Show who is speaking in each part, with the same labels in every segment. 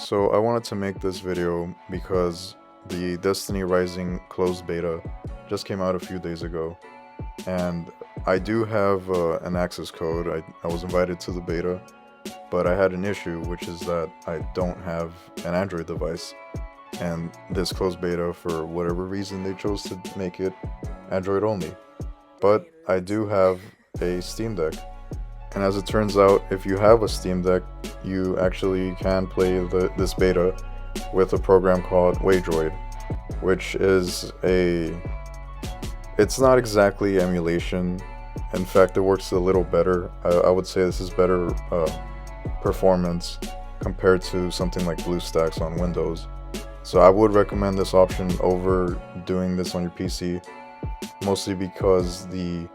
Speaker 1: So I wanted to make this video because the Destiny Rising closed beta just came out a few days ago, and I do have an access code. I was invited to the beta, but I had an issue, which is that I don't have an Android device, and this closed beta, for whatever reason, they chose to make it Android only. But I do have a Steam Deck, and as it turns out, if you have a Steam Deck, you actually can play this beta with a program called Waydroid, which is it's not exactly emulation. In fact, it works a little better. I would say this is better performance compared to something like BlueStacks on Windows. So I would recommend this option over doing this on your PC, mostly because the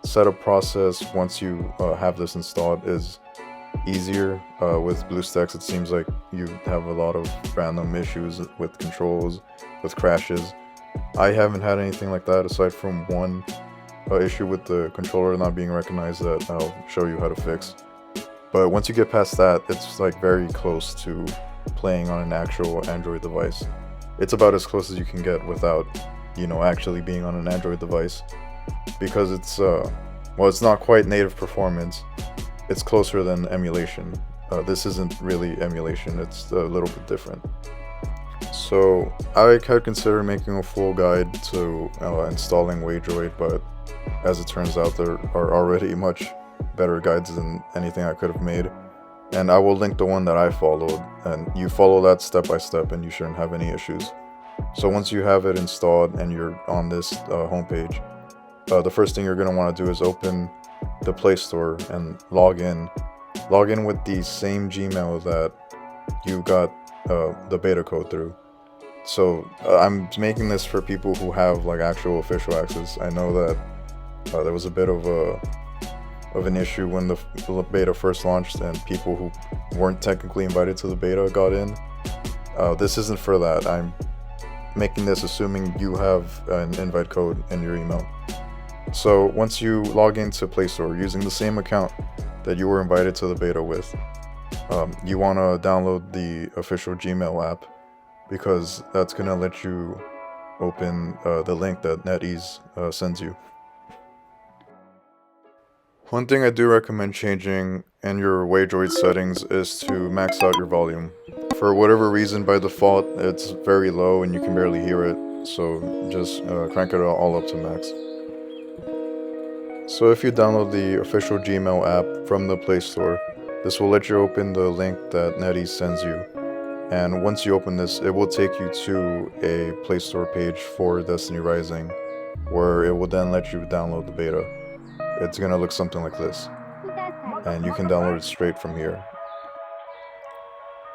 Speaker 1: setup process once you have this installed is easier. With BlueStacks, it seems like you have a lot of random issues with controls, with crashes. I haven't had anything like that aside from one issue with the controller not being recognized that I'll show you how to fix. But once you get past that, it's like very close to playing on an actual Android device. It's about as close as you can get without, actually being on an Android device, because it's it's not quite native performance. It's closer than emulation. This isn't really emulation, it's a little bit different. So I had considered making a full guide to installing Waydroid, but as it turns out, there are already much better guides than anything I could have made. And I will link the one that I followed, and you follow that step by step and you shouldn't have any issues. So once you have it installed and you're on this homepage, the first thing you're going to want to do is open the Play Store and log in with the same Gmail that you got the beta code through. So I'm making this for people who have like actual official access. I know that there was a bit of an issue when the beta first launched and people who weren't technically invited to the beta got in. This isn't for that. I'm making this assuming you have an invite code in your email. So once you log into Play Store using the same account that you were invited to the beta with, you want to download the official Gmail app, because that's going to let you open the link that NetEase sends you. One thing I do recommend changing in your Waydroid settings is to max out your volume. For whatever reason, by default, it's very low and you can barely hear it, so just crank it all up to max. So if you download the official Gmail app from the Play Store, this will let you open the link that NetEase sends you. And once you open this, it will take you to a Play Store page for Destiny Rising, where it will then let you download the beta. It's going to look something like this, and you can download it straight from here.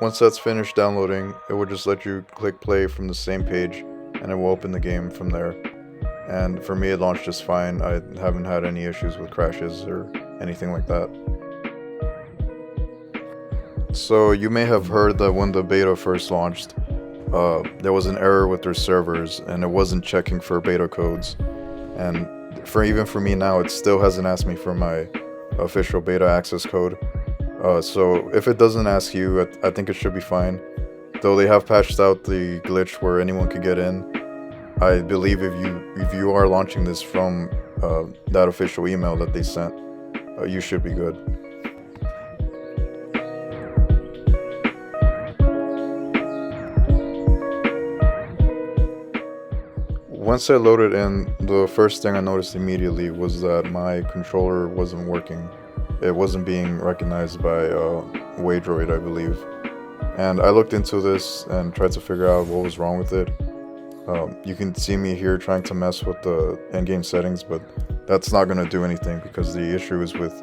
Speaker 1: Once that's finished downloading, it will just let you click play from the same page, and it will open the game from there. And for me, it launched just fine. I haven't had any issues with crashes or anything like that. So you may have heard that when the beta first launched, there was an error with their servers and it wasn't checking for beta codes. And even for me now, it still hasn't asked me for my official beta access code. So if it doesn't ask you, I think it should be fine. Though they have patched out the glitch where anyone could get in. I believe if you are launching this from that official email that they sent, you should be good. Once I loaded in, the first thing I noticed immediately was that my controller wasn't working. It wasn't being recognized by Waydroid, I believe. And I looked into this and tried to figure out what was wrong with it. You can see me here trying to mess with the in-game settings, but that's not going to do anything because the issue is with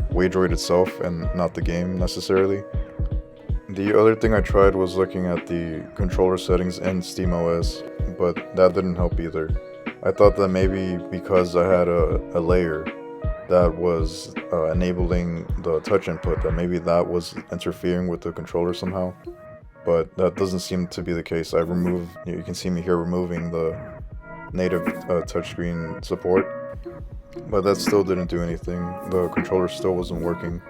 Speaker 1: Waydroid itself and not the game necessarily. The other thing I tried was looking at the controller settings in SteamOS, but that didn't help either. I thought that maybe because I had a layer that was enabling the touch input, that maybe that was interfering with the controller somehow. But that doesn't seem to be the case. You can see me here removing the native touchscreen support, but that still didn't do anything. The controller still wasn't working.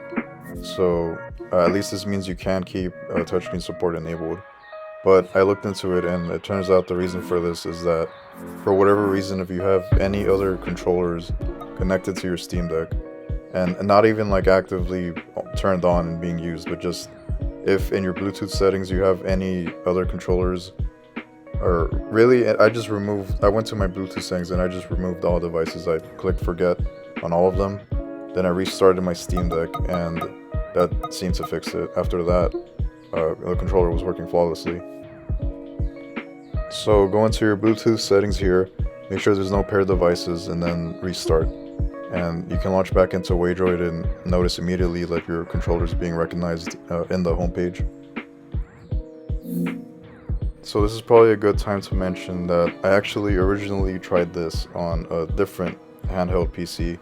Speaker 1: So at least this means you can keep touchscreen support enabled. But I looked into it, and it turns out the reason for this is that for whatever reason, if you have any other controllers connected to your Steam Deck, and not even like actively turned on and being used, but just if in your Bluetooth settings you have any other controllers, or really, I went to my Bluetooth settings and I just removed all devices. I clicked forget on all of them, then I restarted my Steam Deck, and that seemed to fix it. After that, the controller was working flawlessly. So go into your Bluetooth settings here, make sure there's no paired devices, and then restart. And you can launch back into Waydroid and notice immediately that your controller is being recognized in the homepage. So this is probably a good time to mention that I actually originally tried this on a different handheld PC,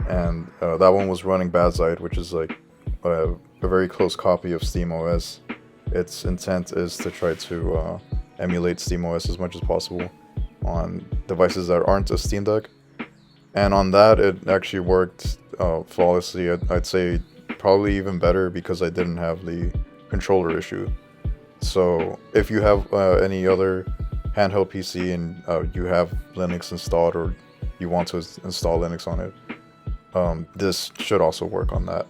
Speaker 1: and that one was running Badzite, which is like a very close copy of SteamOS. Its intent is to try to emulate SteamOS as much as possible on devices that aren't a Steam Deck. And on that, it actually worked flawlessly. I'd say probably even better because I didn't have the controller issue. So if you have any other handheld PC and you have Linux installed, or you want to install Linux on it, this should also work on that.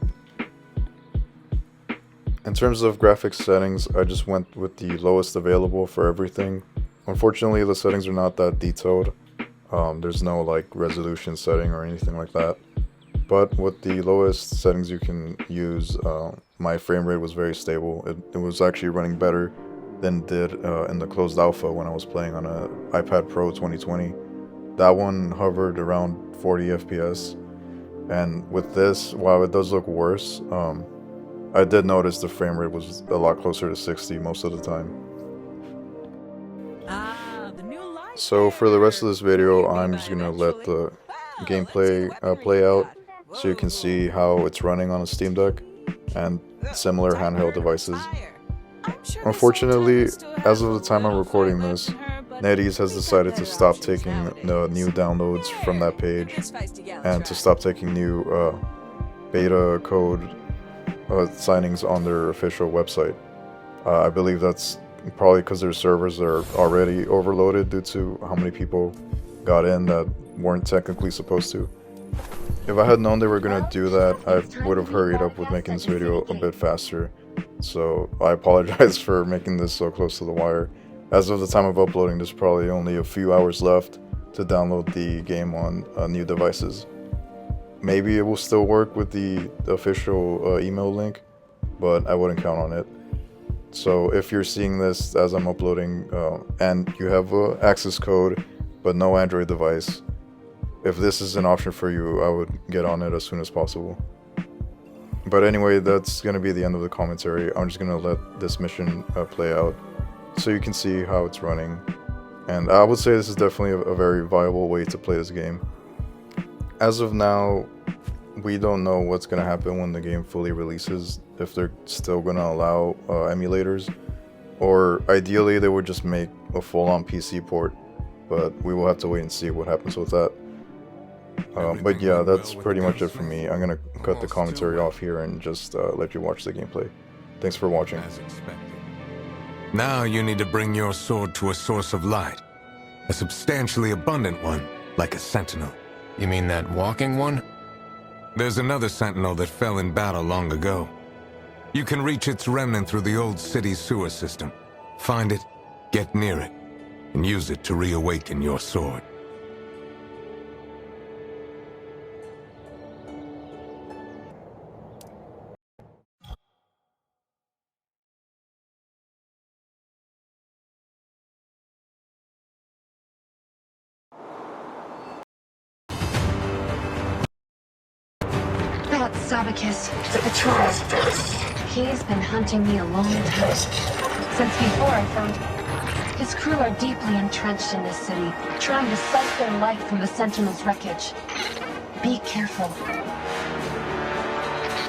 Speaker 1: In terms of graphics settings, I just went with the lowest available for everything. Unfortunately, the settings are not that detailed. There's no like resolution setting or anything like that. But with the lowest settings you can use, my frame rate was very stable. It was actually running better than it did in the closed alpha when I was playing on a iPad Pro 2020. That one hovered around 40 FPS. And with this, while it does look worse, I did notice the frame rate was a lot closer to 60 most of the time. So for the rest of this video, I'm just gonna let the gameplay play out so you can see how it's running on a Steam Deck and similar handheld devices. Unfortunately, as of the time I'm recording this, NetEase has decided to stop taking the new downloads from that page and to stop taking new beta code signings on their official website. I believe that's probably because their servers are already overloaded due to how many people got in that weren't technically supposed to. If I had known they were going to do that, I would have hurried up with making this video a bit faster. So I apologize for making this so close to the wire. As of the time of uploading, there's probably only a few hours left to download the game on new devices. Maybe it will still work with the official email link, but I wouldn't count on it. So if you're seeing this as I'm uploading and you have access code but no Android device, if this is an option for you, I would get on it as soon as possible. But anyway, that's going to be the end of the commentary. I'm just going to let this mission play out so you can see how it's running. And I would say this is definitely a very viable way to play this game. As of now, we don't know what's going to happen when the game fully releases, if they're still going to allow emulators, or ideally they would just make a full-on PC port, but we will have to wait and see what happens with that. But yeah, that's pretty much it for me. I'm going to cut the commentary off here and just let you watch the gameplay. Thanks for watching.
Speaker 2: As expected. Now you need to bring your sword to a source of light, a substantially abundant one, like a sentinel.
Speaker 3: You mean that walking one?
Speaker 2: There's another sentinel that fell in battle long ago. You can reach its remnant through the old city's sewer system. Find it, get near it, and use it to reawaken your sword.
Speaker 4: That's Sabicus, the patrol. He's been hunting me a long time. Since before I found him. His crew are deeply entrenched in this city, trying to suck their life from the Sentinel's wreckage. Be careful.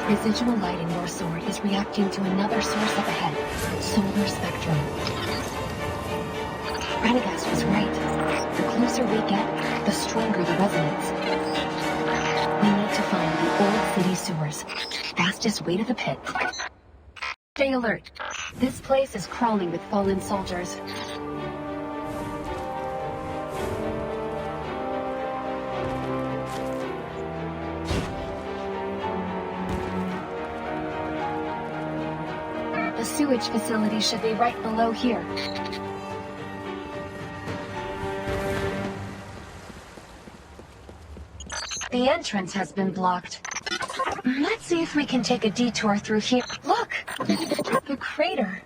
Speaker 4: Residual light in your sword is reacting to another source up ahead, solar spectrum. Renegast was right. The closer we get, the stronger the resonance. We need to find the old city sewers. Fast fastest way to the pit. Stay alert. This place is crawling with fallen soldiers. The sewage facility should be right below here. The entrance has been blocked. Let's see if we can take a detour through here. Look! The crater.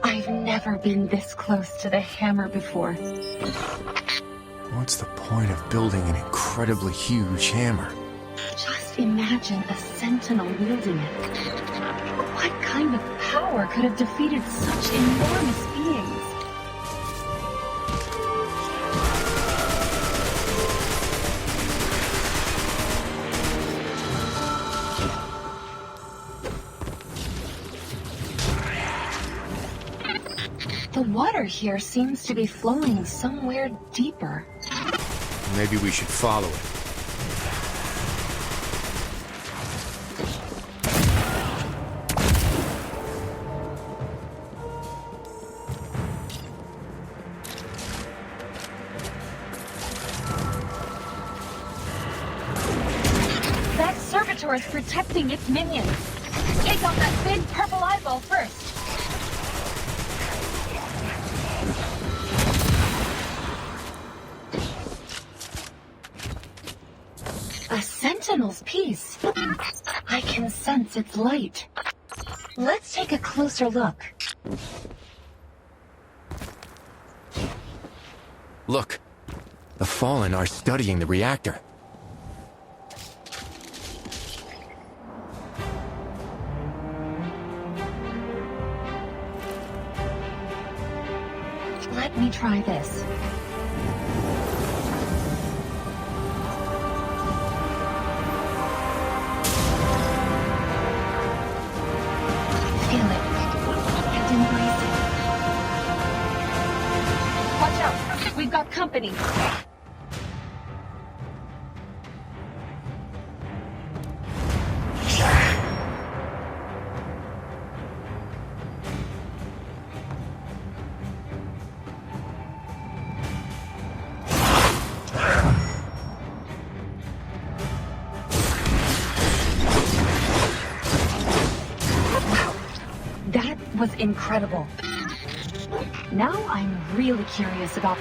Speaker 4: I've never been this close to the hammer before.
Speaker 3: What's the point of building an incredibly huge hammer?
Speaker 4: Just imagine a sentinel wielding it. What kind of power could have defeated such enormous beings? The water here seems to be flowing somewhere deeper.
Speaker 3: Maybe we should follow it.
Speaker 4: That servitor is protecting its minions. Take out that big purple eyeball first. A sentinel's piece. I can sense its light. Let's take a closer look.
Speaker 3: Look, the Fallen are studying the reactor.
Speaker 4: Let me try this. Feel it and embrace it. Watch out! We've got company. That was incredible. Now I'm really curious about...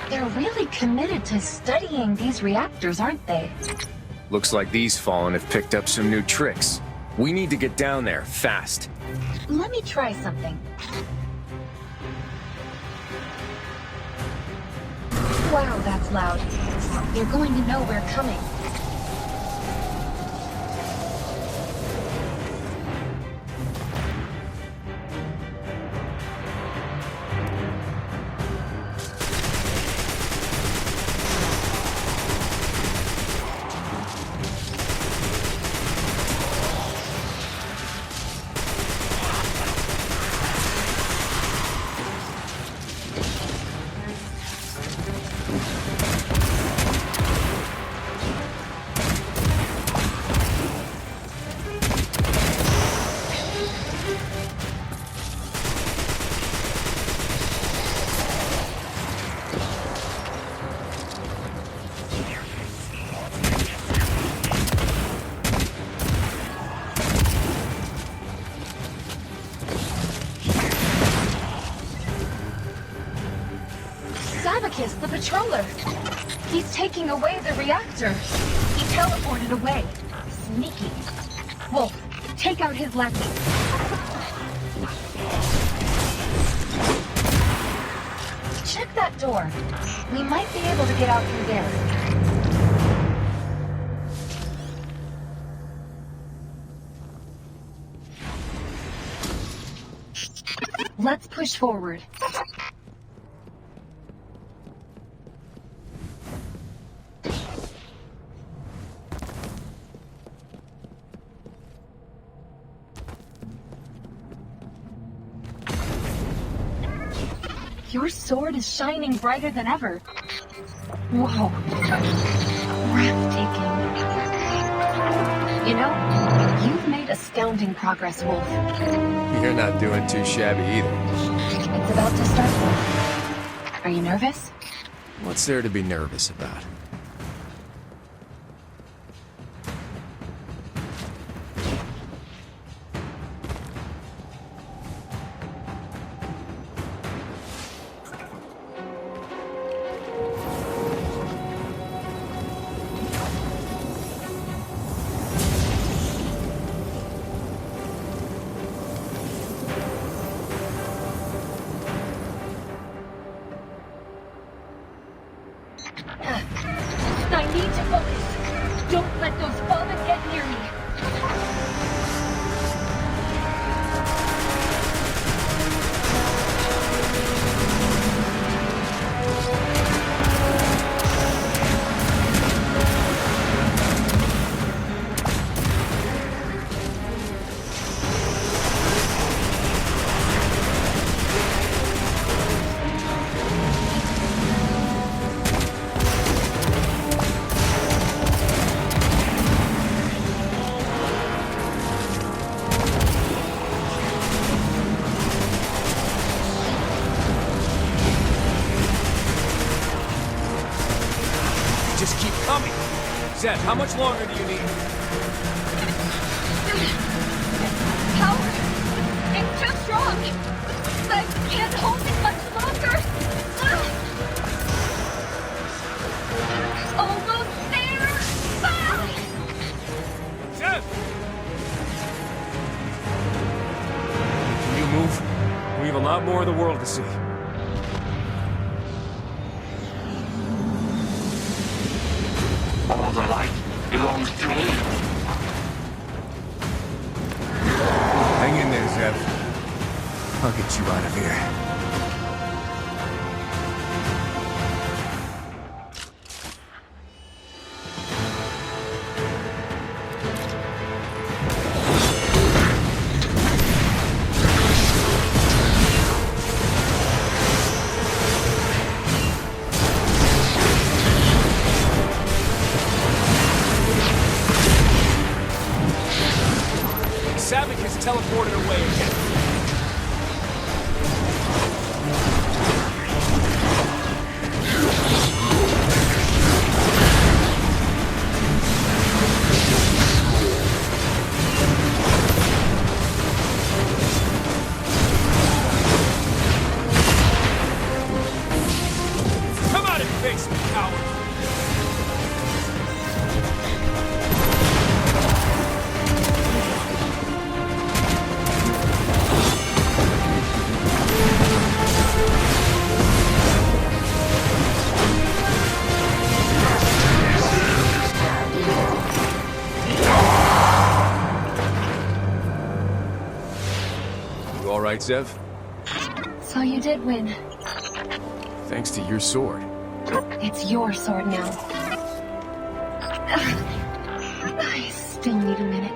Speaker 4: They're really committed to studying these reactors, aren't they?
Speaker 5: Looks like these Fallen have picked up some new tricks. We need to get down there, fast.
Speaker 4: Let me try something. Wow, that's loud. They're going to know we're coming. The patroller. He's taking away the reactor. He teleported away. Sneaky. Wolf, take out his lackey. Check that door. We might be able to get out through there. Let's push forward. Your sword is shining brighter than ever. Whoa. Breathtaking. You know, you've made astounding progress, Wolf.
Speaker 5: You're not doing too shabby either.
Speaker 4: It's about to start, Wolf. Are you nervous?
Speaker 5: What's there to be nervous about?
Speaker 4: I need to focus. Don't let those fallen get near me.
Speaker 5: Just keep coming. Zed, how much longer do you need?
Speaker 4: Power! It's too strong! I can't hold it much longer! Almost there!
Speaker 5: Zed! Can you move? We have a lot more of the world to see.
Speaker 6: All the light belongs to me.
Speaker 5: Hang in there, Zev. I'll get you out of here. Savik has teleported away again. Come out and face me, coward! You all right, Zev?
Speaker 4: So you did win.
Speaker 5: Thanks to your sword.
Speaker 4: It's your sword now. I still need a minute.